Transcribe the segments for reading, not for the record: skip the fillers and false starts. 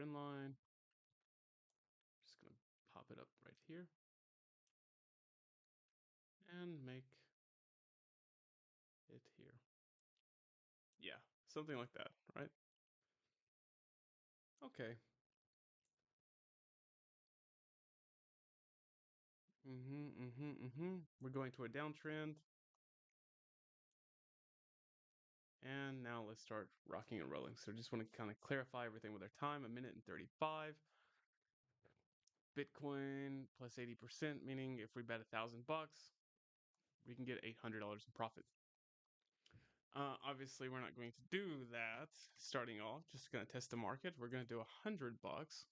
trend line. Just gonna pop it up right here and make it here. Yeah, something like that, right? Okay. We're going to a downtrend. And now let's start rocking and rolling. So just want to kind of clarify everything with our time, 1:35. Bitcoin plus 80%, meaning if we bet $1,000, we can get $800 in profit. Obviously, we're not going to do that starting off. Just going to test the market. We're going to do $100,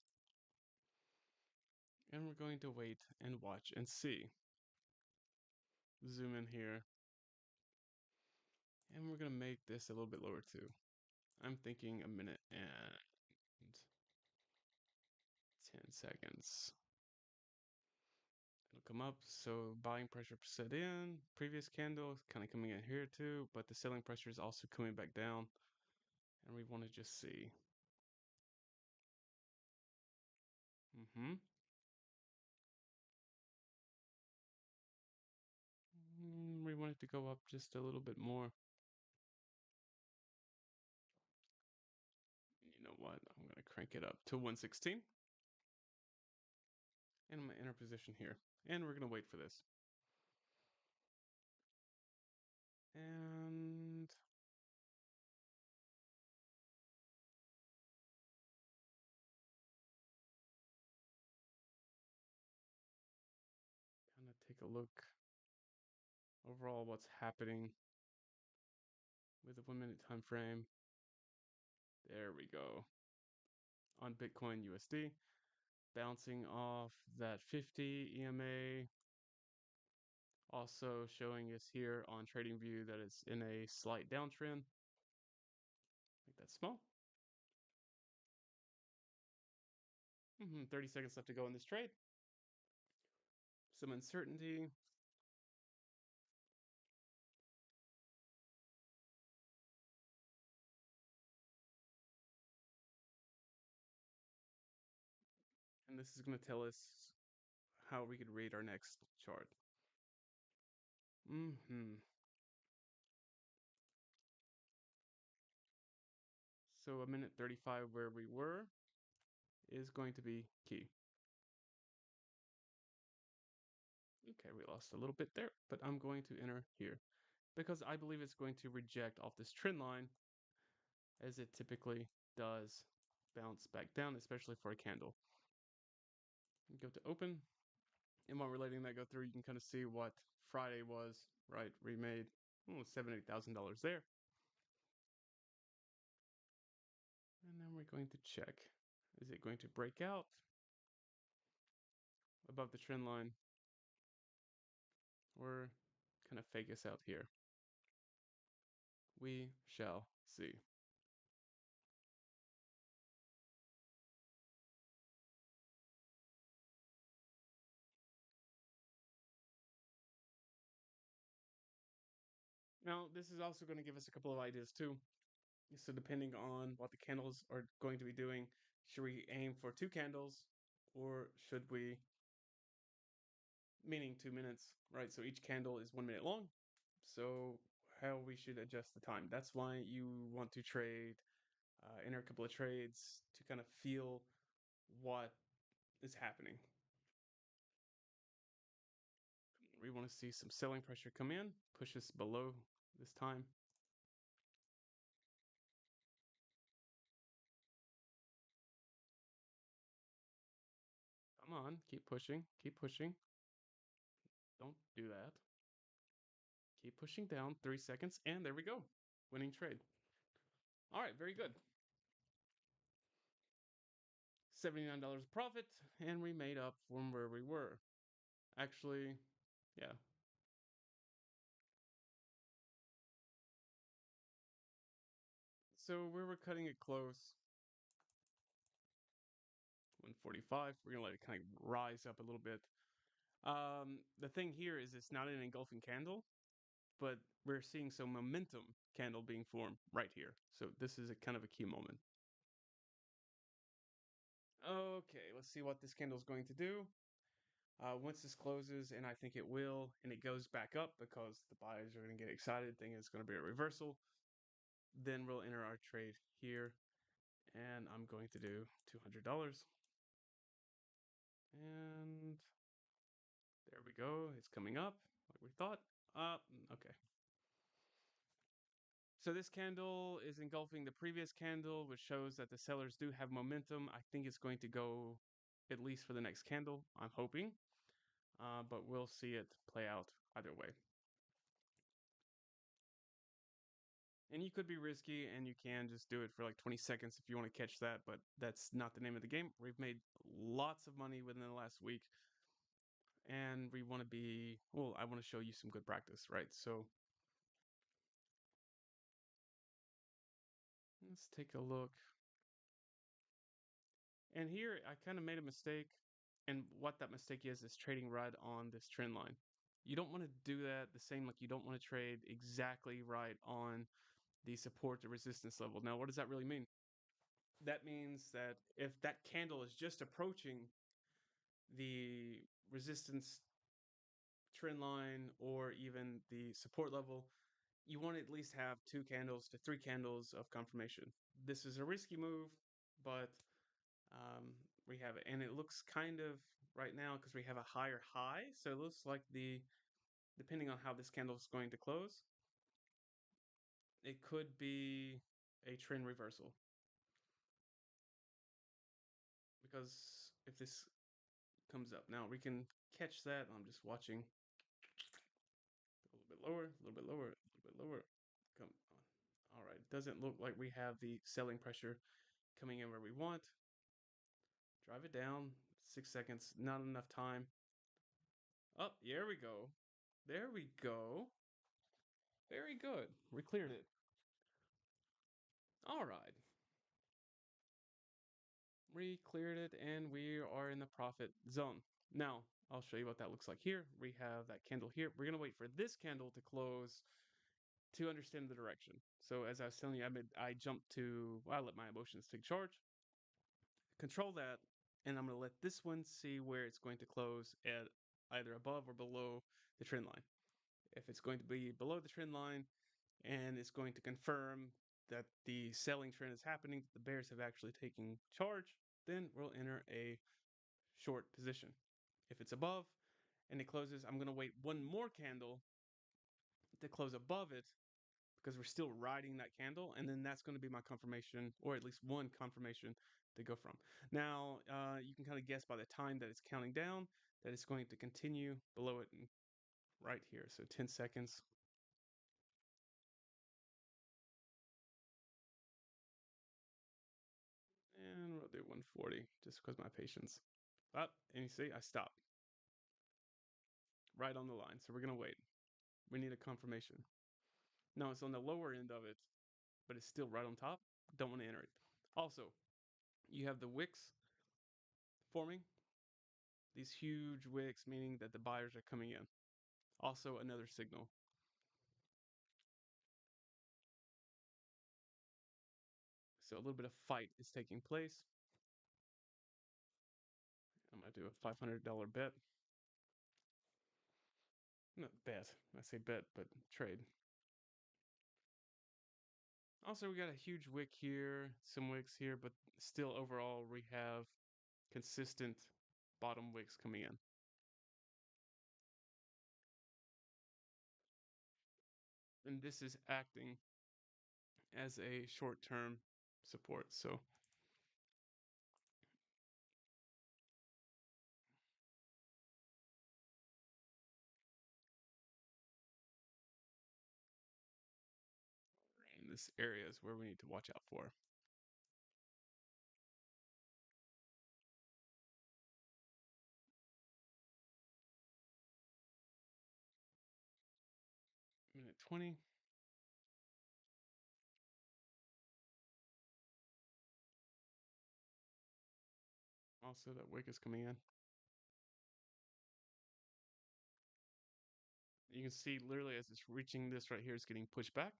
and we're going to wait and watch and see. Zoom in here, and we're going to make this a little bit lower too. I'm thinking 1 minute and 10 seconds. It'll come up. So buying pressure set in. Previous candle kind of coming in here too, but the selling pressure is also coming back down, and we want to just see. We want it to go up just a little bit more. You know what? I'm going to crank it up to 116. And I'm going to enter position here. And we're going to wait for this. And kind of take a look overall what's happening with the 1 minute time frame. There we go. On Bitcoin USD, bouncing off that 50 EMA. Also showing us here on TradingView that it's in a slight downtrend. Make that small. 30 seconds left to go in this trade. Some uncertainty. And this is going to tell us how we could read our next chart. So 1:35 where we were is going to be key. Okay, we lost a little bit there, but I'm going to enter here because I believe it's going to reject off this trend line as it typically does bounce back down, especially for a candle. Go to open. And while we're letting that go through, you can kind of see what Friday was, right? We made almost $7,000-$8,000 there. And then we're going to check. Is it going to break out above the trend line or kind of fake us out here? We shall see. Now, this is also going to give us a couple of ideas too. So depending on what the candles are going to be doing, should we aim for 2 candles or should we, meaning 2 minutes, right? So each candle is 1 minute long. So how we should adjust the time. That's why you want to trade, enter a couple of trades to kind of feel what is happening. We want to see some selling pressure come in, push us below this time. Come on, keep pushing, keep pushing. Don't do that. Keep pushing down, 3 seconds, and there we go. Winning trade. All right, very good. $79 profit, and we made up from where we were. Actually, yeah. So we were cutting it close. 145. We're gonna let it kind of rise up a little bit. The thing here is it's not an engulfing candle, but we're seeing some momentum candle being formed right here. So this is a kind of a key moment. Okay, let's see what this candle is going to do. Once this closes, and I think it will, and it goes back up because the buyers are going to get excited, thinking it's going to be a reversal, then we'll enter our trade here, and I'm going to do $200. And there we go. It's coming up like we thought. Okay. So this candle is engulfing the previous candle, which shows that the sellers do have momentum. I think it's going to go at least for the next candle. I'm hoping, but we'll see it play out either way. And you could be risky, and you can just do it for like 20 seconds if you want to catch that, but that's not the name of the game. We've made lots of money within the last week, and we want to be, well, I want to show you some good practice, right? So let's take a look. And here I kind of made a mistake, and what that mistake is trading right on this trend line. You don't want to do that the same like you don't want to trade exactly right on the support to resistance level. Now, what does that really mean? That means that if that candle is just approaching the resistance trend line or even the support level, you want to at least have 2 candles to 3 candles of confirmation. This is a risky move, but we have it, and it looks kind of right now because we have a higher high, so it looks like depending on how this candle is going to close, it could be a trend reversal. Because if this comes up now, we can catch that. I'm just watching a little bit lower, a little bit lower, a little bit lower. Come on. All right, doesn't look like we have the selling pressure coming in where we want. Drive it down. 6 seconds, not enough time. Oh, there we go. There we go. Very good. We cleared it. All right. We cleared it and we are in the profit zone. Now, I'll show you what that looks like here. We have that candle here. We're going to wait for this candle to close to understand the direction. So as I was telling you, I jumped to, well, I let my emotions take charge. Control that, and I'm going to let this one see where it's going to close at either above or below the trend line. If it's going to be below the trend line and it's going to confirm that the selling trend is happening, the bears have actually taken charge, then we'll enter a short position. If it's above and it closes, I'm going to wait one more candle to close above it because we're still riding that candle, and then that's going to be my confirmation, or at least one confirmation to go from. Now, you can kind of guess by the time that it's counting down that it's going to continue below it right here. So 10 seconds. And we'll do 140 just because my patience. Up, and you see, I stopped right on the line. So we're going to wait. We need a confirmation. Now it's on the lower end of it, but it's still right on top. Don't want to enter it. Also, you have the wicks forming. These huge wicks, meaning that the buyers are coming in. Also, another signal. So a little bit of fight is taking place. I'm going to do a $500 bet. Not bet. I say bet, but trade. Also, we got a huge wick here, some wicks here, but still overall we have consistent bottom wicks coming in. And this is acting as a short-term support. So in this area is where we need to watch out for. Minute 20. Also, that wick is coming in. You can see literally as it's reaching this right here, it's getting pushed back.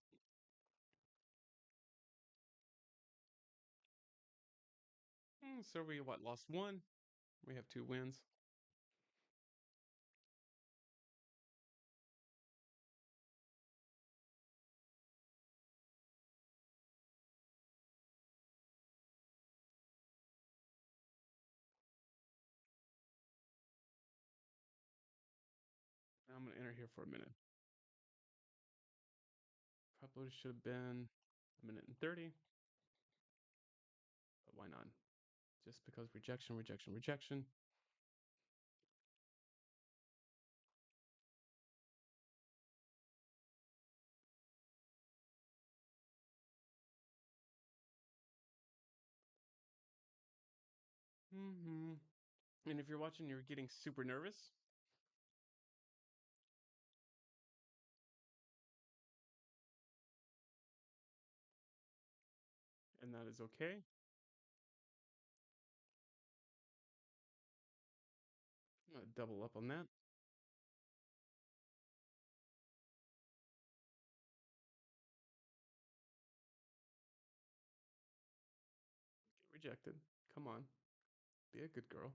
So we what, lost one? We have 2 wins. I'm gonna enter here for a minute. Probably should have been a minute and 30, but why not? Just because rejection, rejection, rejection. Mm-hmm. And if you're watching, you're getting super nervous, and that is okay. I'm gonna double up on that. Get rejected. Come on. Be a good girl.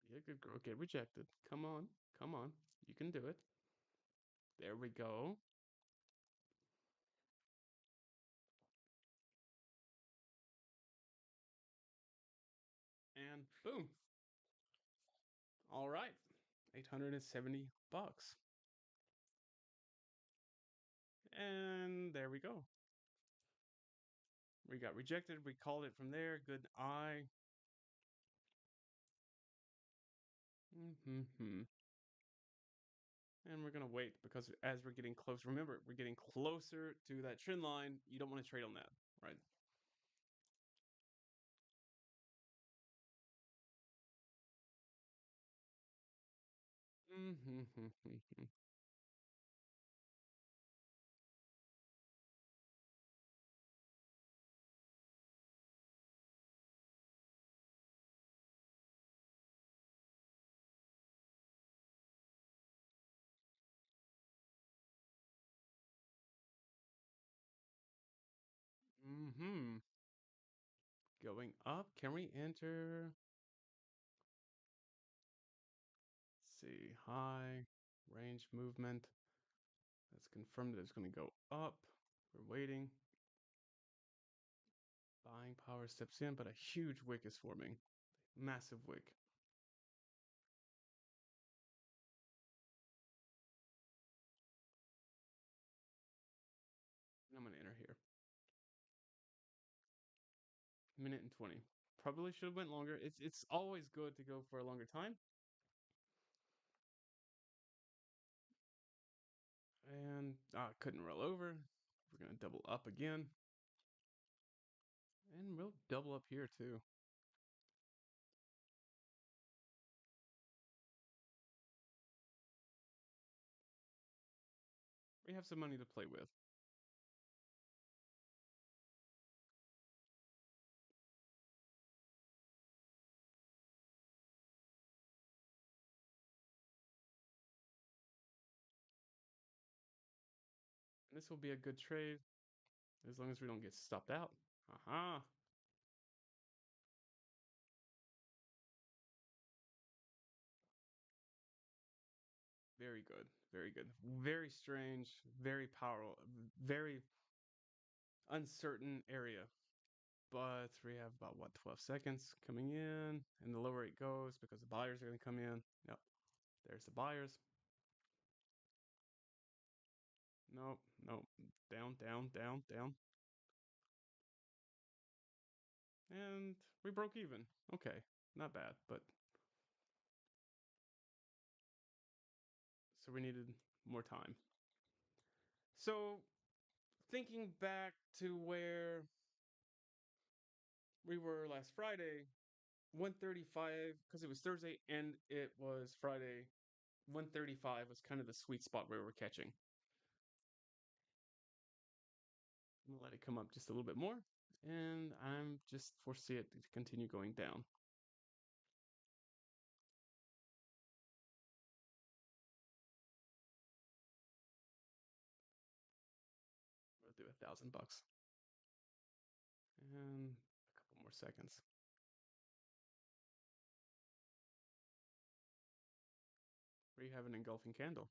Be a good girl. Get rejected. Come on. Come on. You can do it. There we go. And boom. All right. 870 bucks. And there we go. We got rejected. We called it from there. Good eye. Mm-hmm. And we're gonna wait because as we're getting close, remember, we're getting closer to that trend line. You don't want to trade on that, right? Mm-hmm. Mm-hmm. Going up. Can we enter? Let's see. High range movement. Let's confirm that it's going to go up. We're waiting. Buying power steps in, but a huge wick is forming. Massive wick. And I'm going to enter here. Minute and 20. Probably should have went longer. It's always good to go for a longer time. And couldn't roll over. We're going to double up again. And we'll double up here too. We have some money to play with. And this will be a good trade as long as we don't get stopped out. Aha. Very good. Very good. Very strange. Very powerful. Very uncertain area. But we have about what, 12 seconds coming in, and the lower it goes because the buyers are going to come in. Yep. There's the buyers. Nope. Nope. Down, down, down, down. And we broke even. Okay. Not bad, but so we needed more time. So thinking back to where we were last Friday, 135, because it was Thursday and it was Friday, 135 was kind of the sweet spot where we're catching. I'm gonna let it come up just a little bit more, and I'm just foresee it to continue going down. We'll do $1,000. And a couple more seconds. We have an engulfing candle.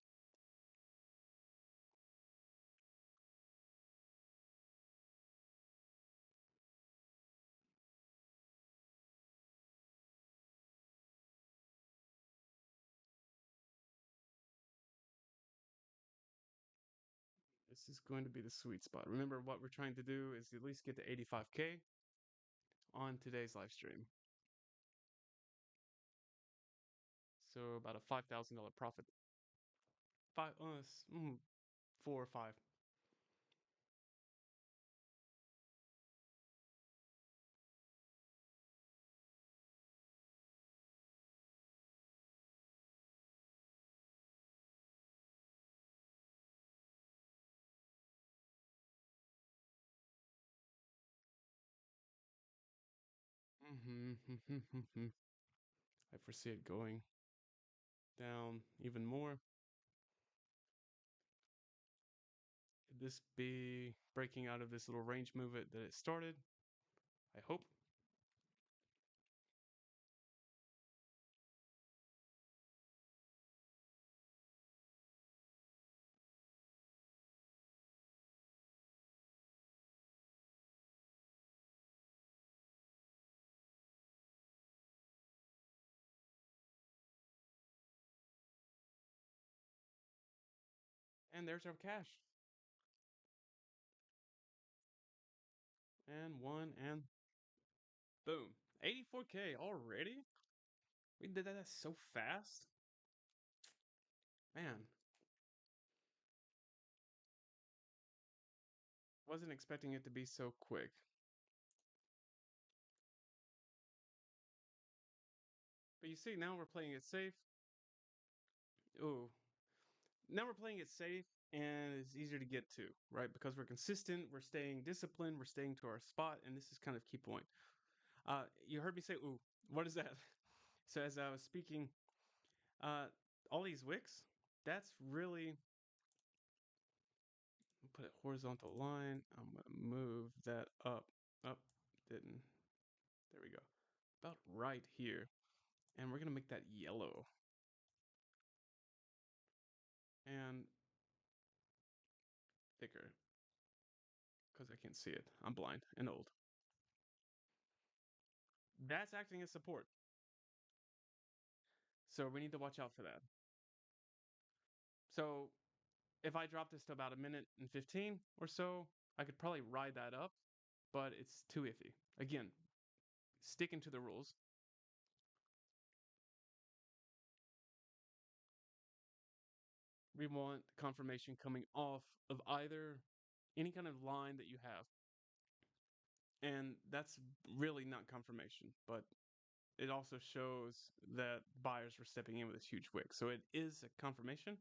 This is going to be the sweet spot. Remember, what we're trying to do is at least get to 85K on today's live stream. So about a $5,000 profit. 4 or 5. I foresee it going down even more. Could this be breaking out of this little range movement that it started? I hope. And there's our cash. And one, and boom. 84K already? We did that so fast? Man, wasn't expecting it to be so quick. But you see, now we're playing it safe. Ooh. Now we're playing it safe and it's easier to get to, right? Because we're consistent, we're staying disciplined, we're staying to our spot, and this is kind of key point. You heard me say, ooh, what is that? So as I was speaking, uh, all these wicks, that's really put it horizontal line. I'm gonna move that up. Up, didn't. There we go. About right here. And we're gonna make that yellow. And thicker. Because I can't see it. I'm blind and old. That's acting as support. So we need to watch out for that. So if I drop this to about a minute and 15 or so, I could probably ride that up, but it's too iffy. Again, sticking to the rules. We want confirmation coming off of either any kind of line that you have. And that's really not confirmation, but it also shows that buyers were stepping in with this huge wick. So it is a confirmation.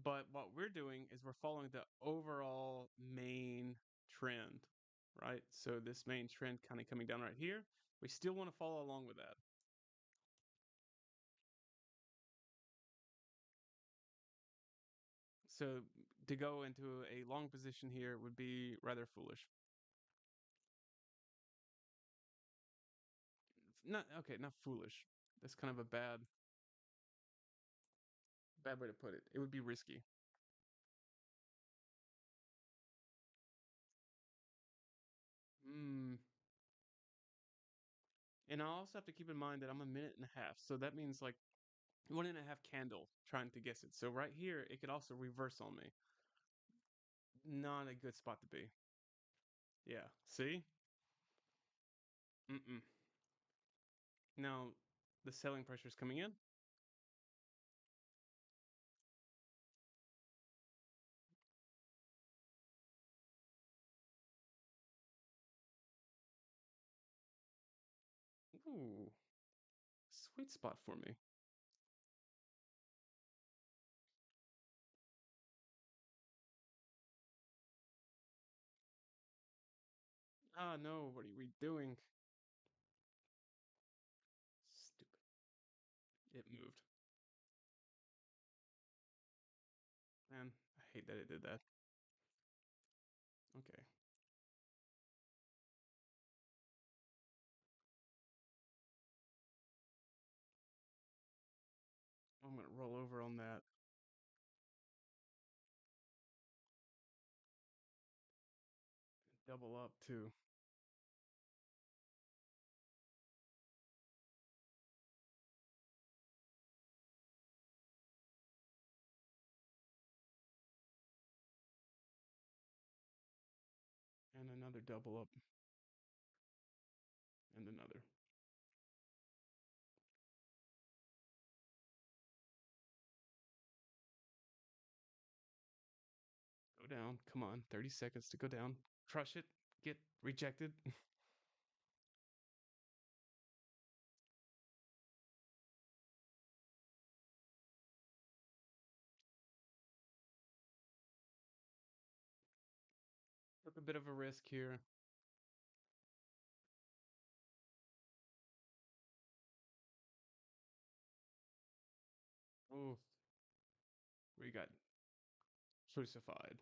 But what we're doing is we're following the overall main trend, right? So this main trend kind of coming down right here. We still want to follow along with that. So to go into a long position here would be rather foolish. Not okay, not foolish. That's kind of a bad way to put it. It would be risky. Hmm. And I also have to keep in mind that I'm a minute and a half. So that means like 1.5 candle trying to guess it. So right here, it could also reverse on me. Not a good spot to be. Yeah. See? Mm-mm. Now, the selling pressure is coming in. Ooh, sweet spot for me. Ah, no, what are we doing? Stupid. It moved. Man, I hate that it did that. Okay. I'm gonna roll over on that. Double up too. And another double up. And another. Go down. Come on. 30 seconds to go down. Crush it. Get rejected. Took a bit of a risk here. Oof. We got crucified.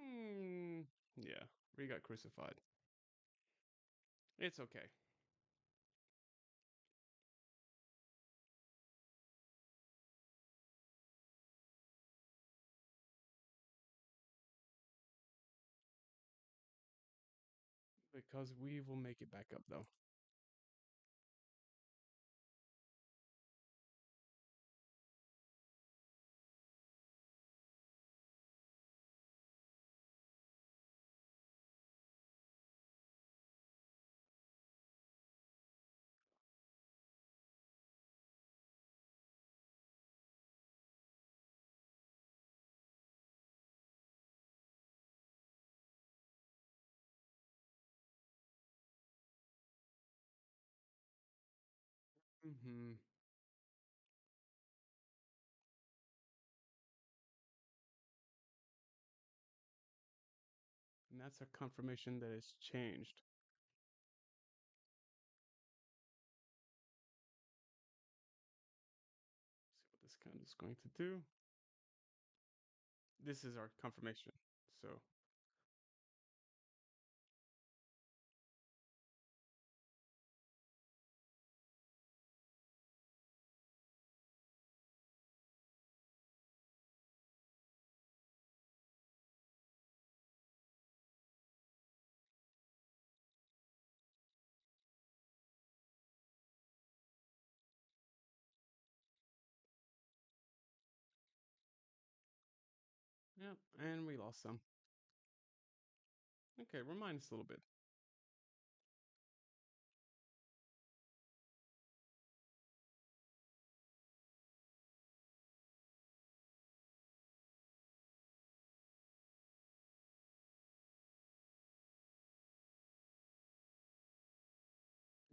Hmm. Yeah. We got crucified. It's okay. Because we will make it back up though. Mm-hmm. And that's a confirmation that it's changed. See what this kind is going to do. This is our confirmation. So yeah, and we lost some. Okay, remind us a little bit.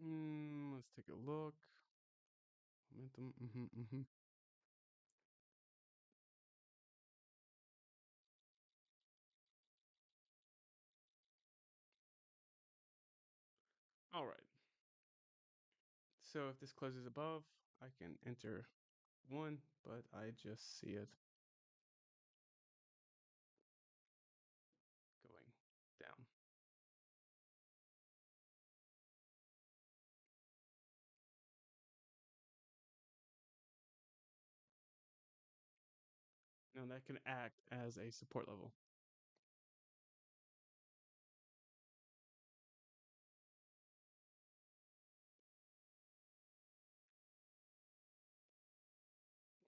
Let's take a look. Momentum. All right. So if this closes above, I can enter one, but I just see it going down. Now that can act as a support level.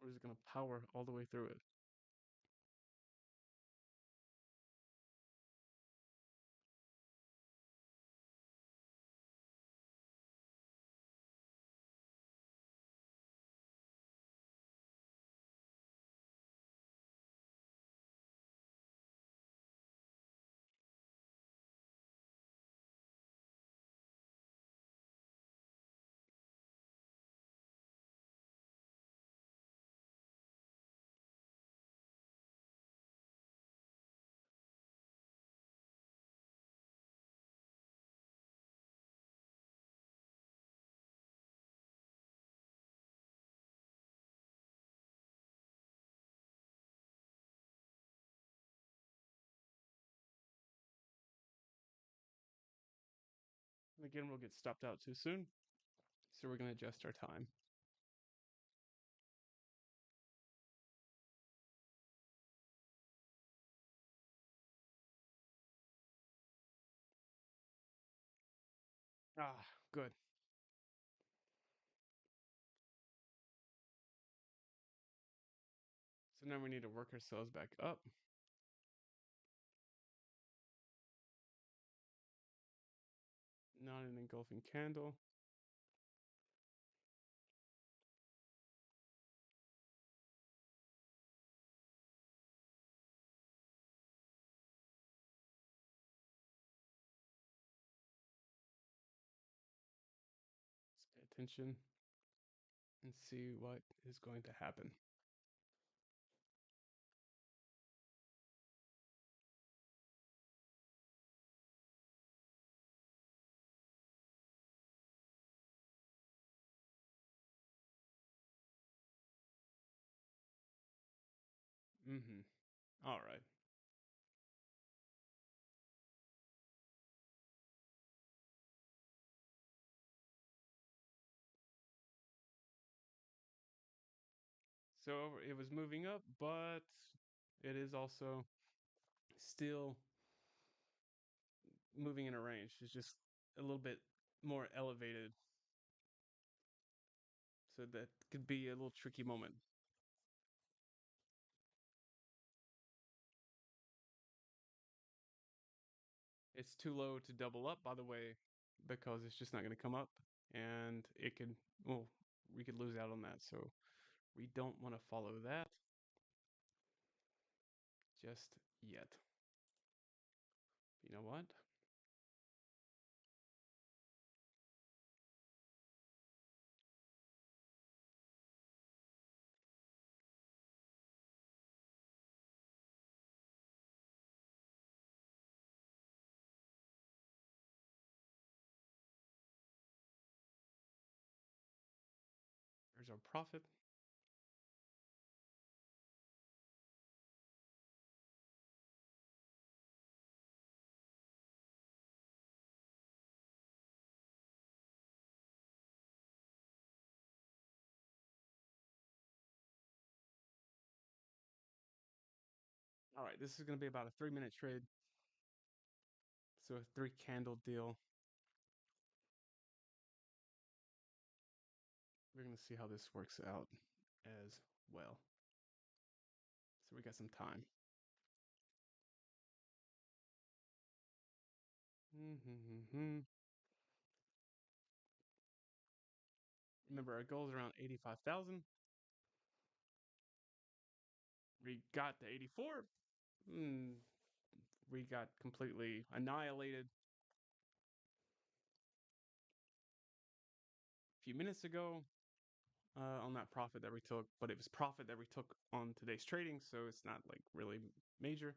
Or is it going to power all the way through it? And again, we'll get stopped out too soon. So we're going to adjust our time. Ah, good. So now we need to work ourselves back up. Not an engulfing candle. Let's pay attention and see what is going to happen. Mm-hmm. All right. So it was moving up, but it is also still moving in a range. It's just a little bit more elevated. So that could be a little tricky moment. It's too low to double up, by the way, because it's just not going to come up. And it could, well, we could lose out on that. So we don't want to follow that just yet. You know what? There's our profit. All right, this is going to be about a 3-minute trade. So a 3-candle deal. We're going to see how this works out as well. So we got some time. Remember, our goal is around 85,000. We got the 84. We got completely annihilated a few minutes ago on that profit that we took, but it was profit that we took on today's trading, so it's not like really major.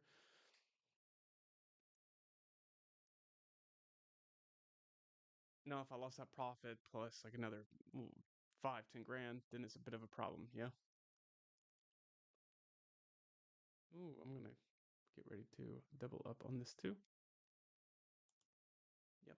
Now, if I lost that profit plus like another 5-10 grand, then it's a bit of a problem. Yeah. Ooh, I'm gonna get ready to double up on this too. Yep.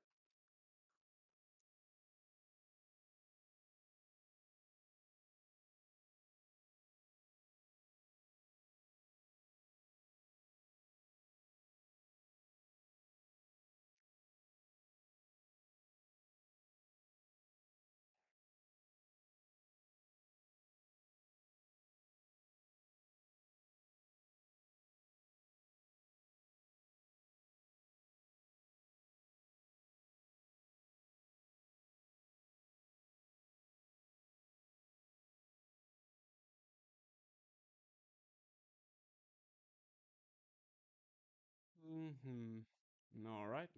All right.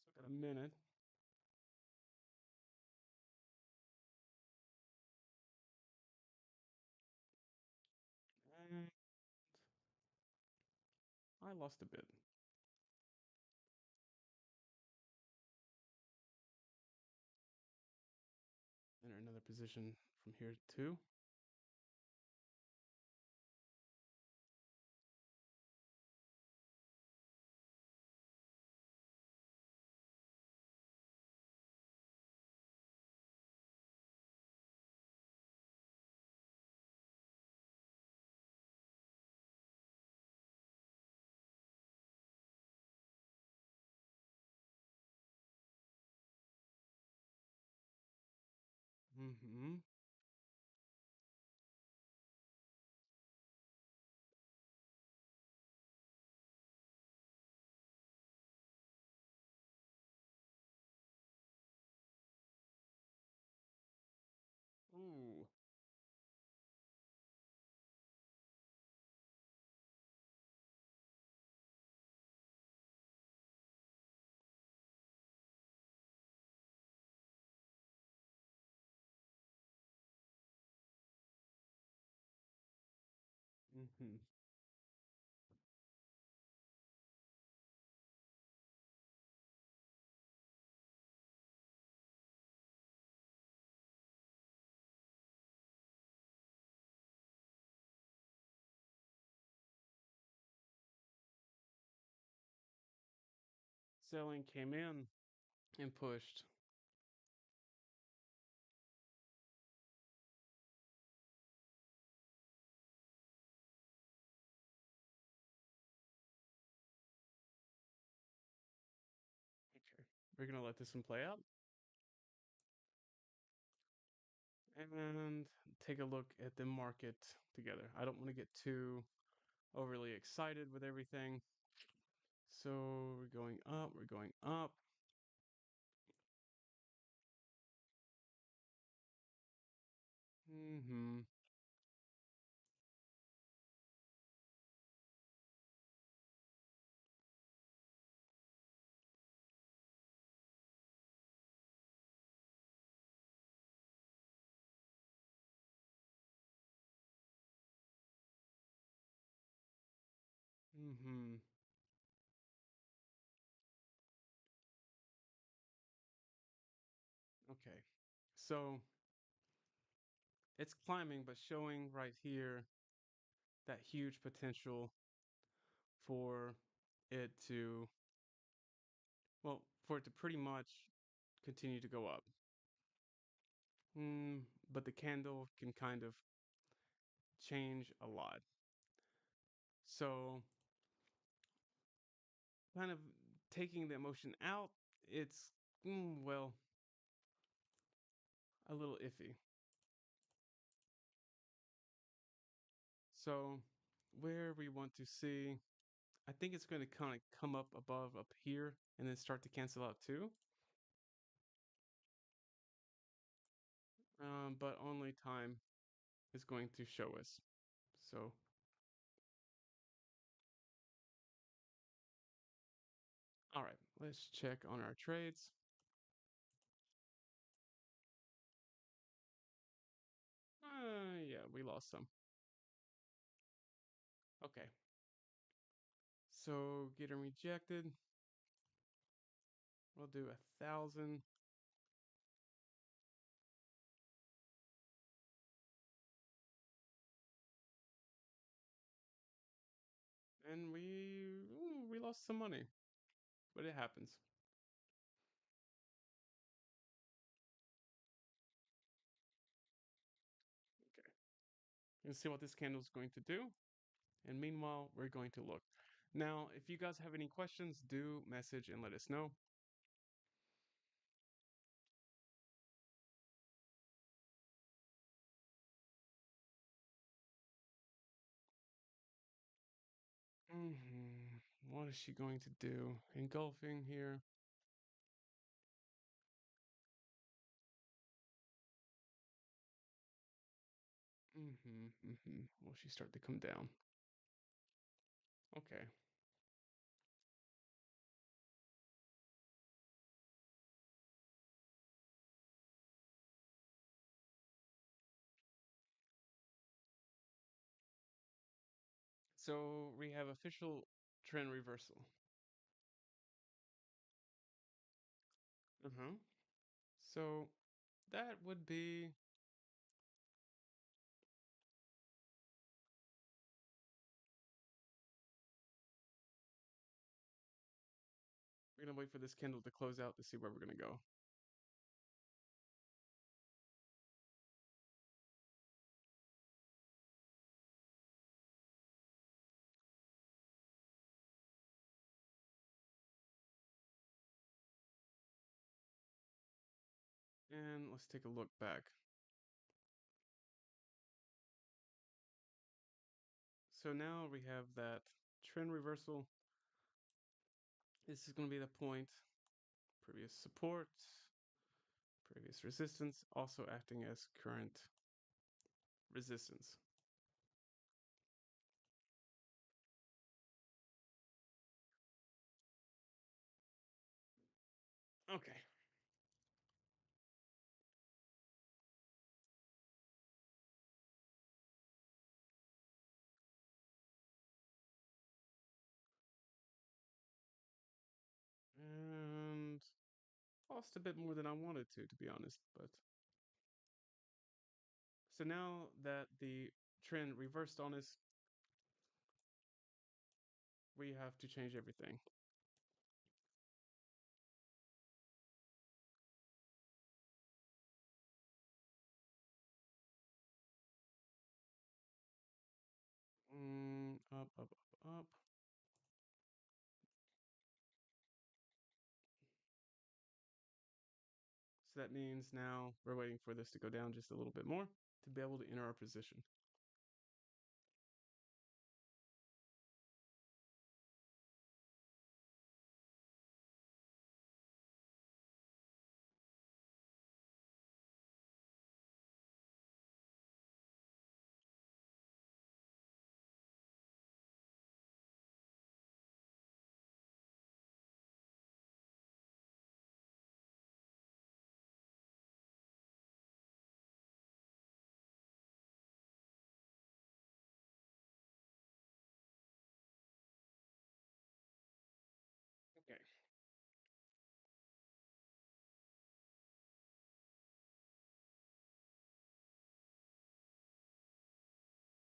Still got a minute. And I lost a bit. Enter another position from here too. Mm-hmm. Ooh. Mm-hmm. Selling came in and pushed. Okay. We're gonna let this one play out and take a look at the market together. I don't want to get too overly excited with everything. So we're going up, we're going up. Mm-hmm. Mm-hmm. Okay. So it's climbing, but showing right here that huge potential for it to, well, for it to pretty much continue to go up. But the candle can kind of change a lot. So, kind of taking the emotion out, it's, well, a little iffy. So, where we want to see, I think it's going to kind of come up here, and then start to cancel out too. But only time is going to show us. So, all right, let's check on our trades. Yeah, we lost some. Okay. So getting rejected. We'll do 1,000. And we lost some money, but it happens. Okay. You can see what this candle is going to do. And meanwhile, we're going to look. Now, if you guys have any questions, do message and let us know. What is she going to do? Engulfing here. Will she start to come down? Okay. So we have official trend reversal. Uh-huh. So that would be, we're gonna wait for this candle to close out to see where we're gonna go. And let's take a look back. So now we have that trend reversal. This is going to be the point. Previous support, previous resistance, also acting as current resistance. Okay. And lost a bit more than I wanted to be honest. But so now that the trend reversed on us, we have to change everything. Up, up, up, up. So that means now we're waiting for this to go down just a little bit more to be able to enter our position. Okay.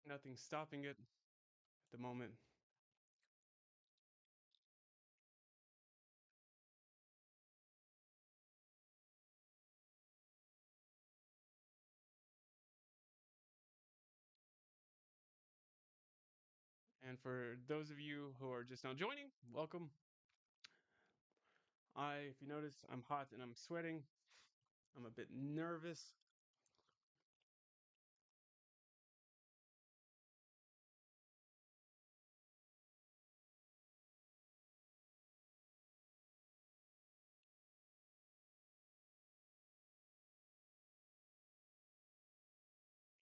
Nothing's stopping it at the moment. And for those of you who are just now joining, welcome. If you notice, I'm hot and I'm sweating. I'm a bit nervous.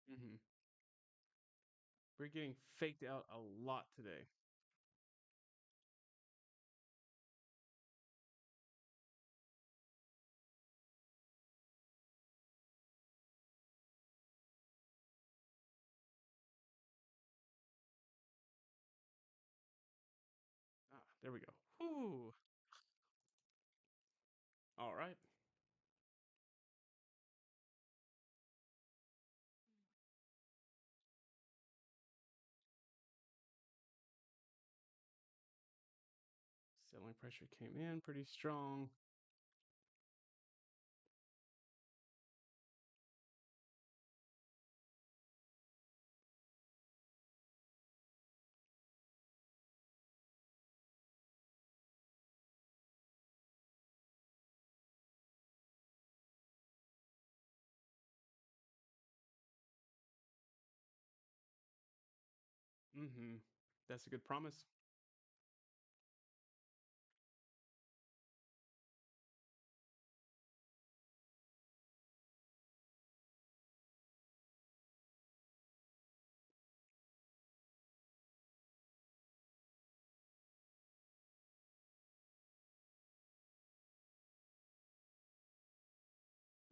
Hmm. We're getting faked out a lot today. There we go. Whoo. All right. Selling pressure came in pretty strong. Mm-hmm. That's a good promise.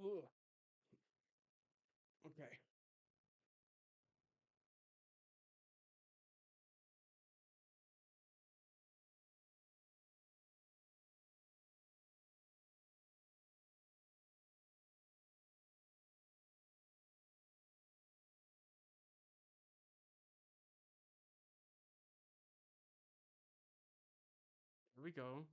Ugh. Okay. Here we go.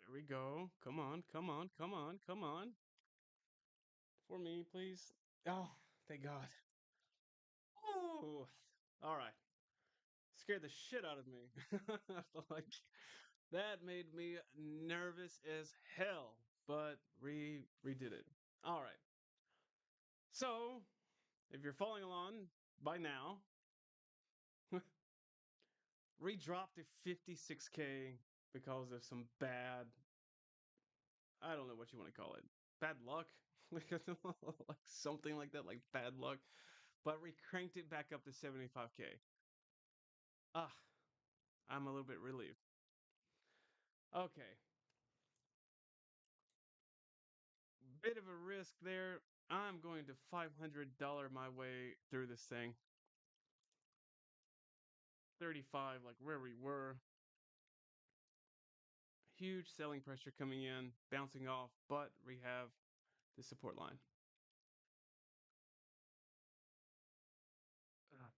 There we go. Come on, come on, come on, come on. For me, please. Oh, thank God. Oh, all right. Scared the shit out of me. Like that made me nervous as hell, but redid it. All right. So, if you're following along by now, redropped to 56K because of some bad, I don't know what you want to call it, bad luck, like something like that, like bad luck. But we cranked it back up to 75K. Ah, I'm a little bit relieved. Okay, bit of a risk there. I'm going to $500 my way through this thing. 35, like where we were. Huge selling pressure coming in, bouncing off, but we have the support line. Ah,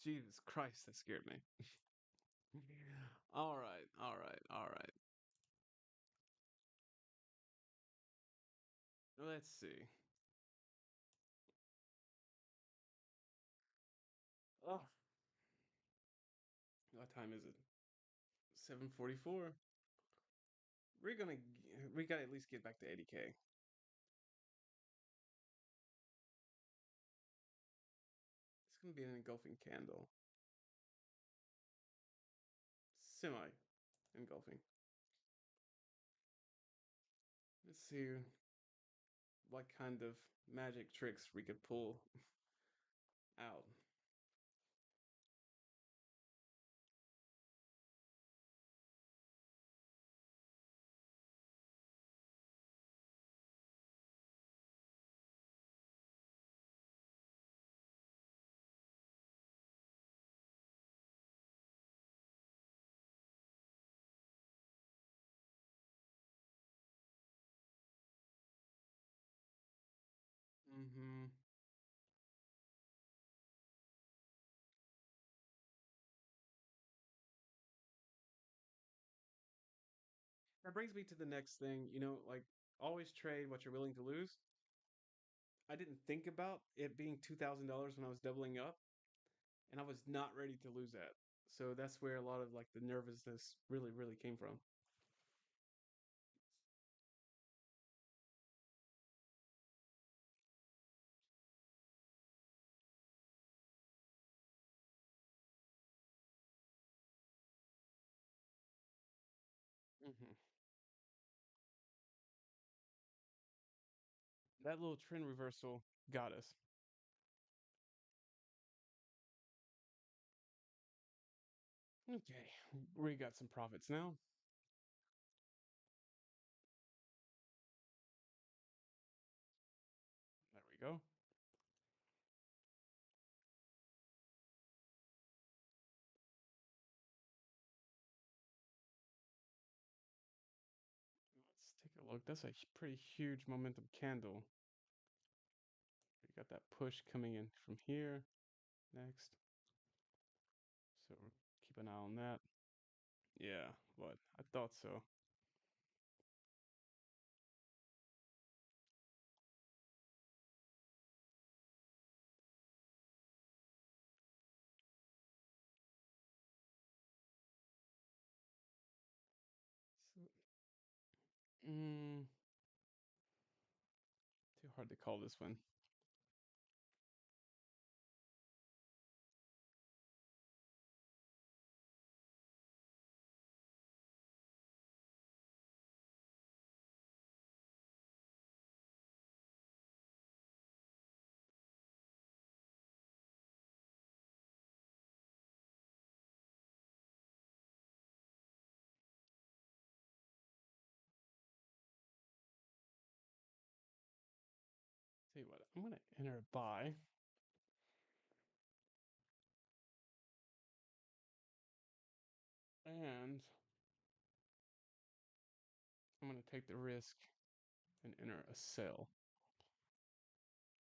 Jesus Christ, that scared me. All right, all right, all right. Let's see. Oh, what time is it? 7:44. We gotta at least get back to 80K. It's gonna be an engulfing candle. Semi engulfing. Let's see what kind of magic tricks we could pull out. Mm-hmm. That brings me to the next thing, like always trade what you're willing to lose. I didn't think about it being $2,000 when I was doubling up, and I was not ready to lose that. So that's where a lot of like the nervousness really, really came from. Hmm. That little trend reversal got us. Okay, we got some profits now. There we go. Let's take a look. That's a pretty huge momentum candle. We got that push coming in from here next. So keep an eye on that. Yeah, what? I thought so. So, mm, too hard to call this one. Tell you what, I'm gonna enter a buy, and I'm gonna take the risk and enter a sell.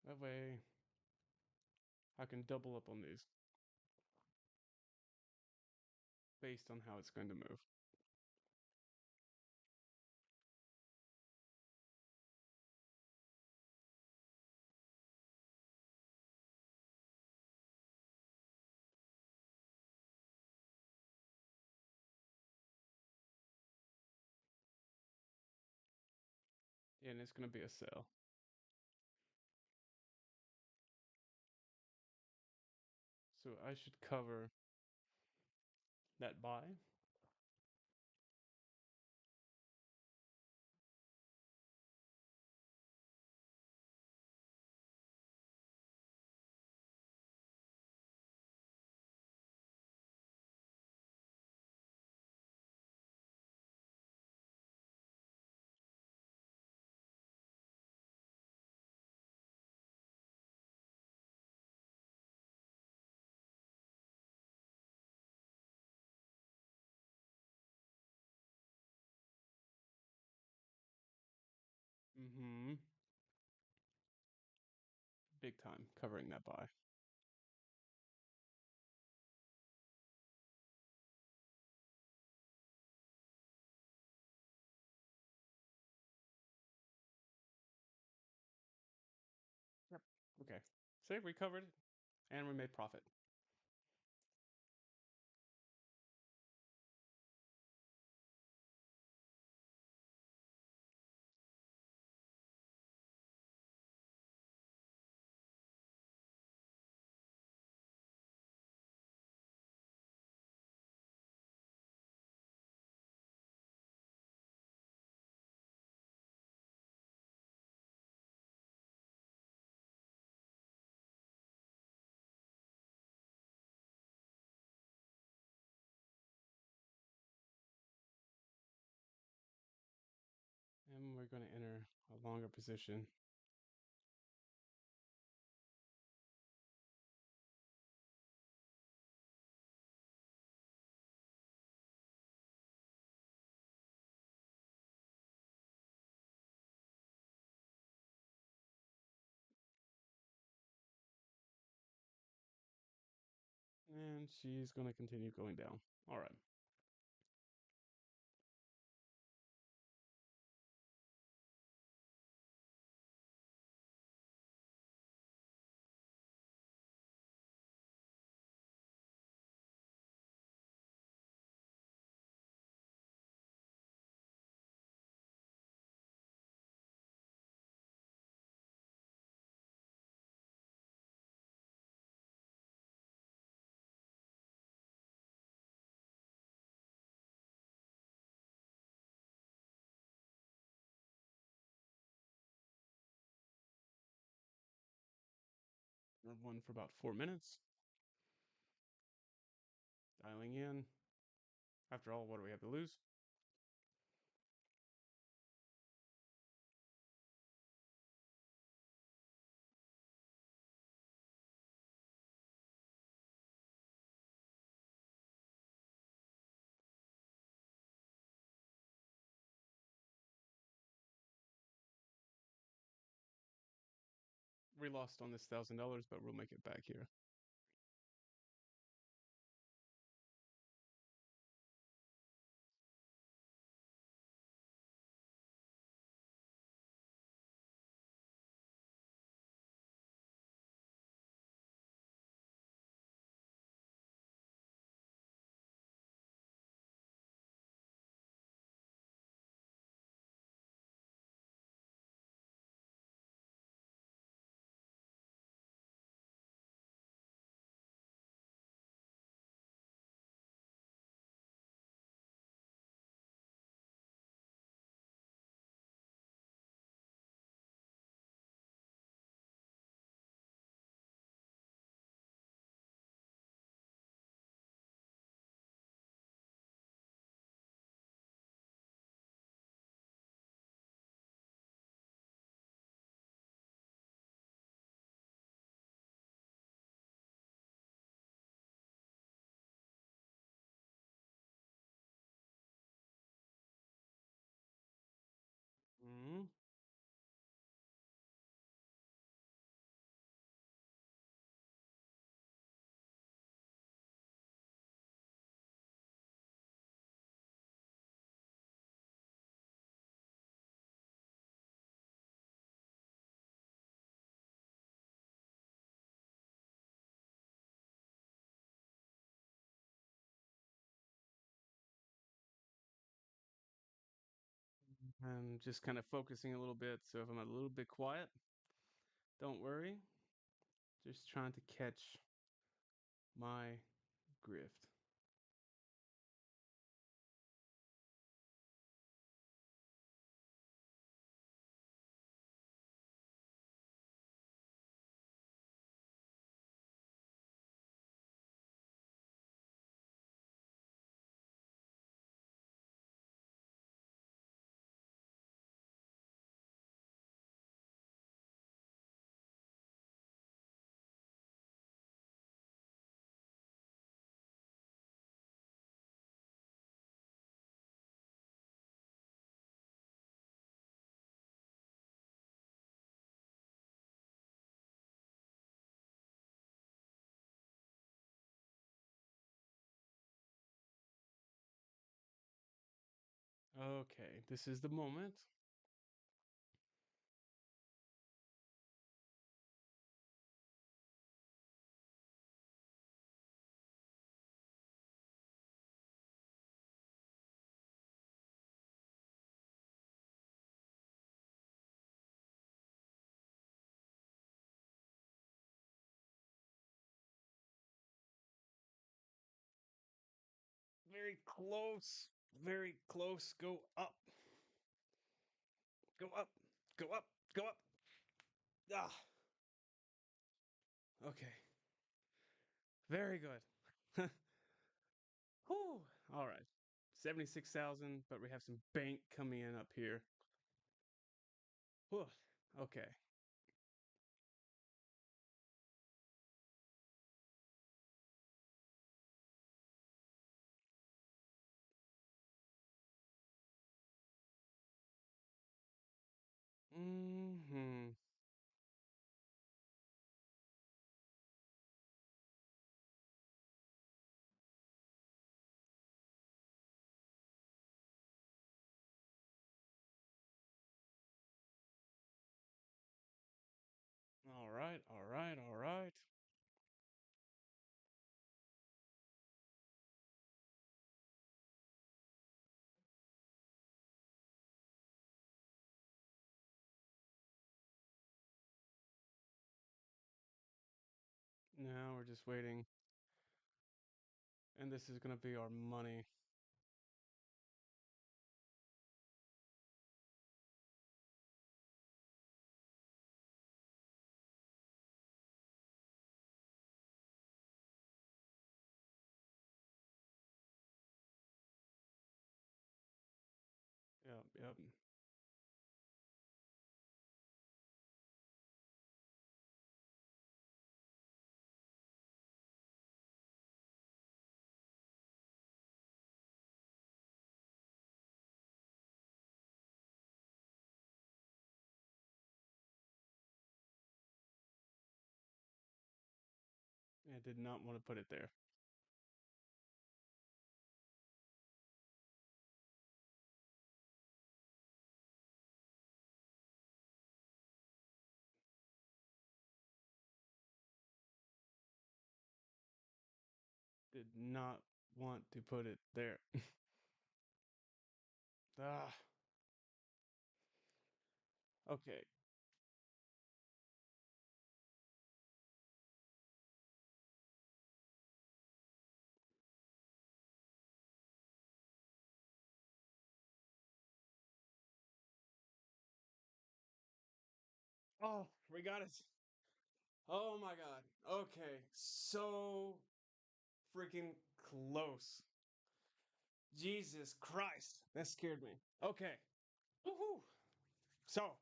That way I can double up on these based on how it's going to move. and it's gonna be a sell. So I should cover that buy. Mm-hmm. Big time covering that buy. Yep. Okay. So we covered and we made profit. And we're going to enter a longer position. And she's going to continue going down. All right. We're one for about 4 minutes. Dialing in. After all, what do we have to lose? We lost on this $1,000, but we'll make it back here. I'm just kind of focusing a little bit, so if I'm a little bit quiet, don't worry. Just trying to catch my grift. Okay, this is the moment. Very close. Very close. Go up. Go up. Go up. Go up. Ah. Okay. Very good. Whew. All right. 76,000, but we have some bank coming in up here. Whew. Okay. Hmm. All right. All right. All right. Now we're just waiting. And this is going to be our money. Yep. Yep. I did not want to put it there. Did not want to put it there. Ah. Okay. Oh, we got it. Oh my God. Okay. So freaking close. Jesus Christ. That scared me. Okay. Woohoo. So,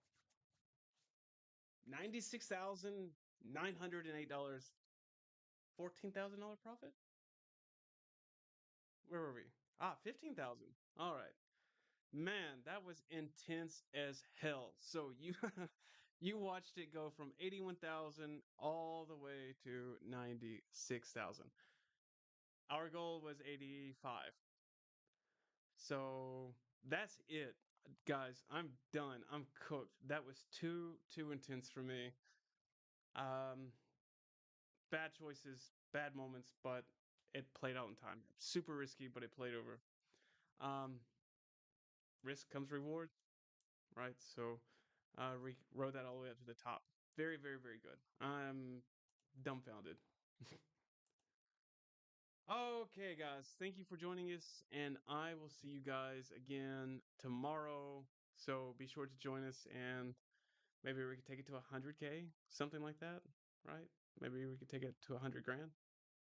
$96,908. $14,000 profit? Where were we? Ah, 15,000. All right. Man, that was intense as hell. So you you watched it go from 81,000 all the way to 96,000. Our goal was 85. So that's it. Guys, I'm done. I'm cooked. That was too intense for me. Um Bad choices, bad moments, but it played out in time. Super risky, but it played over. Um Risk comes reward. right? So, rode that all the way up to the top. Very, very, very good. I'm dumbfounded. Okay, guys, thank you for joining us, and I will see you guys again tomorrow. So be sure to join us, and maybe we could take it to 100K, something like that, right? Maybe we could take it to 100 grand.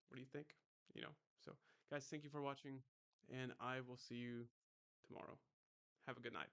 What do you think? So guys, thank you for watching, and I will see you tomorrow. Have a good night.